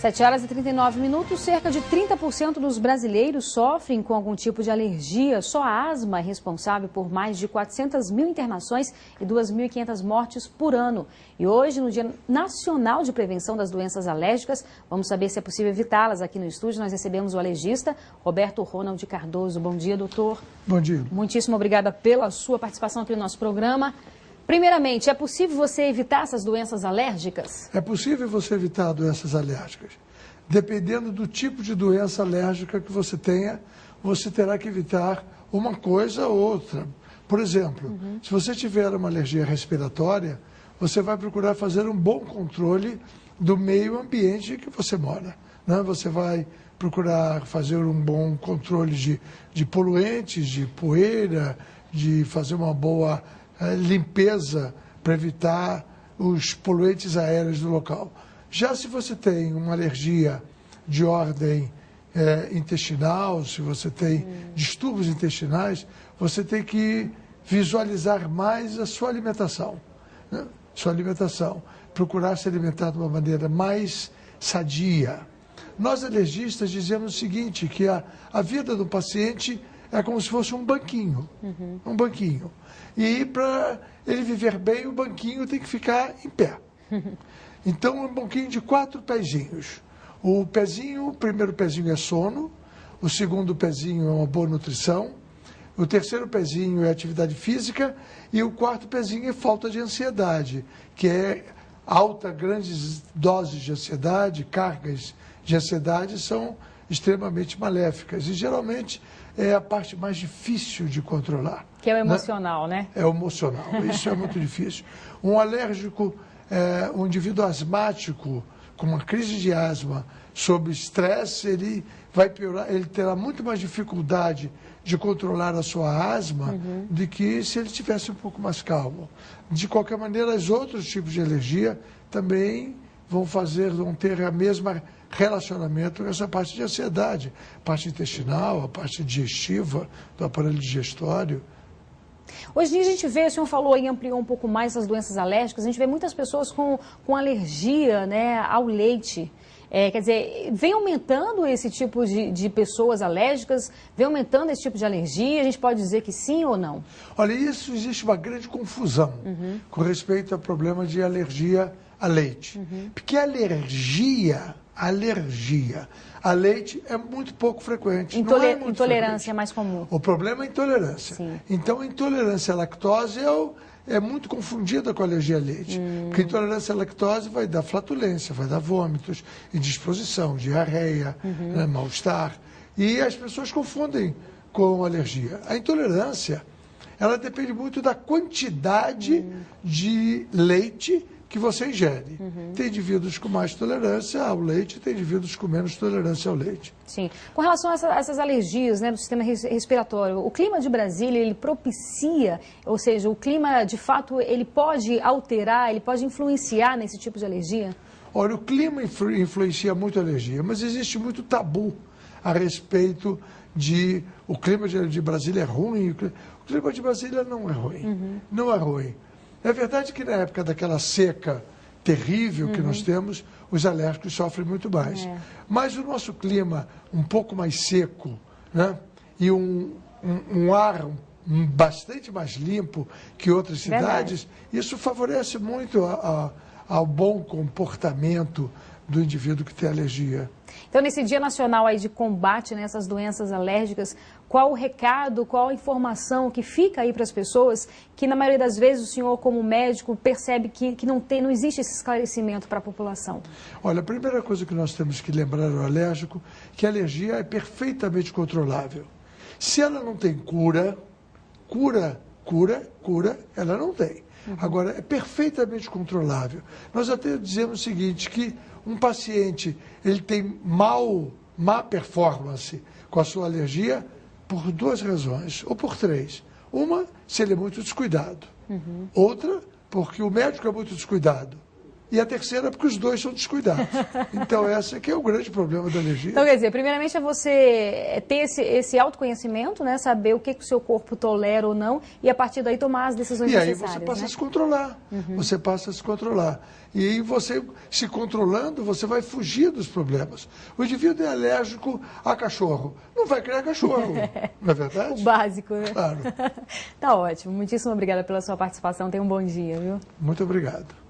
7h39, cerca de 30% dos brasileiros sofrem com algum tipo de alergia. Só a asma é responsável por mais de 400 mil internações e 2.500 mortes por ano. E hoje, no Dia Nacional de Prevenção das Doenças Alérgicas, vamos saber se é possível evitá-las. Aqui no estúdio nós recebemos o alergista Roberto Ronald Cardoso. Bom dia, doutor. Bom dia. Muitíssimo obrigada pela sua participação aqui no nosso programa. Primeiramente, é possível você evitar essas doenças alérgicas? É possível você evitar doenças alérgicas. Dependendo do tipo de doença alérgica que você tenha, você terá que evitar uma coisa ou outra. Por exemplo, se você tiver uma alergia respiratória, você vai procurar fazer um bom controle do meio ambiente que você mora, né? Você vai procurar fazer um bom controle de poluentes, de poeira, de fazer uma boa limpeza para evitar os poluentes aéreos do local. Já se você tem uma alergia de ordem intestinal, se você tem distúrbios intestinais, você tem que visualizar mais a sua alimentação, né? Sua alimentação, procurar se alimentar de uma maneira mais sadia. Nós alergistas dizemos o seguinte, que a vida do paciente é como se fosse um banquinho, um banquinho. E para ele viver bem, o banquinho tem que ficar em pé. Então, um banquinho de 4 pezinhos. O primeiro pezinho é sono, o segundo pezinho é uma boa nutrição, o terceiro pezinho é atividade física e o quarto pezinho é falta de ansiedade, que é grandes doses de ansiedade, cargas de ansiedade são extremamente maléficas e geralmente é a parte mais difícil de controlar. Que é o emocional, né? É o emocional, isso é muito difícil. Um alérgico, um indivíduo asmático, com uma crise de asma, sob estresse, ele vai piorar, ele terá muito mais dificuldade de controlar a sua asma do que se ele estivesse um pouco mais calmo. De qualquer maneira, os outros tipos de alergia também vão ter a mesma relacionamento com essa parte de ansiedade, parte intestinal, a parte digestiva, do aparelho digestório. Hoje em dia a gente vê, o senhor falou e ampliou um pouco mais as doenças alérgicas, a gente vê muitas pessoas com alergia, né, ao leite. Quer dizer, vem aumentando esse tipo de pessoas alérgicas, vem aumentando esse tipo de alergia, a gente pode dizer que sim ou não? Olha, isso existe uma grande confusão com respeito ao problema de alergia a leite. Porque alergia a leite é muito pouco frequente. Intolerância é mais comum. O problema é a intolerância. Sim. Então, a intolerância à lactose é muito confundida com a alergia a leite. Porque a intolerância à lactose vai dar flatulência, vai dar vômitos, indisposição, diarreia, né, mal-estar. E as pessoas confundem com alergia. A intolerância, ela depende muito da quantidade de leite que você ingere. Tem indivíduos com mais tolerância ao leite, tem indivíduos com menos tolerância ao leite. Sim. Com relação a essas alergias, né, do sistema respiratório, o clima de Brasília, ele propicia, ou seja, o clima, de fato, ele pode alterar, ele pode influenciar nesse tipo de alergia? Olha, o clima influencia muito a alergia, mas existe muito tabu a respeito de o clima de Brasília é ruim, o clima de Brasília não é ruim, não é ruim. É verdade que na época daquela seca terrível que nós temos, os alérgicos sofrem muito mais. Mas o nosso clima um pouco mais seco, né, e um ar bastante mais limpo que outras cidades, isso favorece muito ao bom comportamento do indivíduo que tem alergia. Então, nesse Dia Nacional aí de combate nessas doenças alérgicas, qual o recado, qual a informação que fica aí para as pessoas que, na maioria das vezes, o senhor, como médico, percebe que não existe esse esclarecimento para a população? Olha, a primeira coisa que nós temos que lembrar ao alérgico é que a alergia é perfeitamente controlável. Se ela não tem cura, ela não tem. Agora, é perfeitamente controlável. Nós até dizemos o seguinte, que um paciente ele tem má performance com a sua alergia por 2 razões, ou por 3. Uma, se ele é muito descuidado. Outra, porque o médico é muito descuidado. E a terceira, porque os dois são descuidados. Então, esse aqui é o grande problema da alergia. Então, quer dizer, primeiramente é você ter esse autoconhecimento, né? Saber o que o seu corpo tolera ou não, e a partir daí tomar as decisões necessárias. E aí você passa, né? a se controlar. Você passa a se controlar. E aí você, se controlando, você vai fugir dos problemas. O indivíduo é alérgico a cachorro. Não vai criar cachorro, não é verdade? O básico, né? Claro. Tá ótimo. Muitíssimo obrigada pela sua participação. Tenha um bom dia, viu? Muito obrigado.